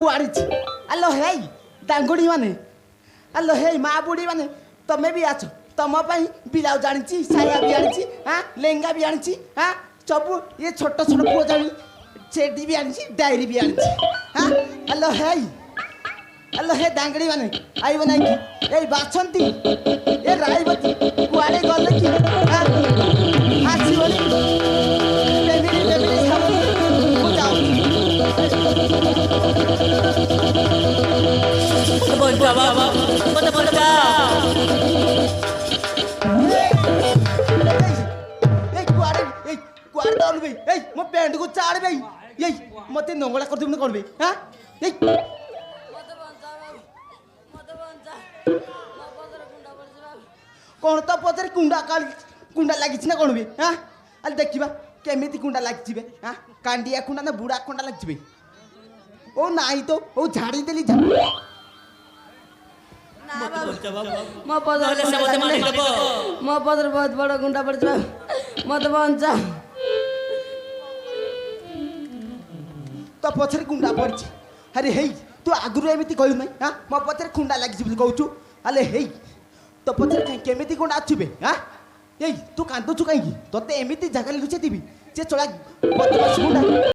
କୁଆଡ଼ିଛି ଆଲୋ ହେଇ ଡାଙ୍ଗୁଡ଼ି ମାନେ ଆଲୋ ହେଇ ମା ବୁଢ଼ୀ ମାନେ ତମେ ବି ଆଛ ତମ ପାଇଁ ବିଲାଉ ଜାଣିଛି ସାୟା ବି ଆଣିଛି ହଁ ଲେହେଙ୍ଗା ବି ଆଣିଛି ହଁ ସବୁ ଇଏ ଛୋଟ ଛୋଟ ପୁଅ ଜାଣି ଚେଡ଼ି ବି ଆଣିଛି ଡାଏରୀ ବି ଆଣିଛି ହଁ ଆଲୋ ହେଇ ଆଲୋ ହେ ଡାଙ୍ଗଡ଼ି ମାନେ ଆଇବ ନାଇଁ କି ଏଇ ବାଛନ୍ତି ଏ ରାଇବତୀ କୁଆଡ଼େ ଗଲେ କି ଆସିବନି ବେବିଡ଼ି ବେବିଡ଼ି ସାବନି ମୁଁ ଯାଉଛି বঞ্চা বাবা মত বঞ্চা कुआड़े दौड़ भाई ए मो पैंट को चाड़ भाई ये मते नंगला कर दूँ कौन भाई हाँ ये कौन तो पचर कुंडा काल कुंडा लगी ना कौन भी हाँ अल देखिबा केमिति कुंडा लगी हाँ कांडिया कुंडा ना बुढ़ा कुंडा लगी ओ नहीं तो ओ झाड़ी देली जा मो पदर बहुत बड़ा गुंडा पड़ जा मत बंचा तो पछरे कुंडा पड़छ अरे हेई तू आगुरु एमिति कहू नै हां मो पछरे कुंडा लागि छी कहूछु अले हेई तो पछरे केमिति कुंडा आछिबे हां एई तू कांदुछु काई तोते एमिति जगह लुचे दिबी जे चला बदमाश कुंडा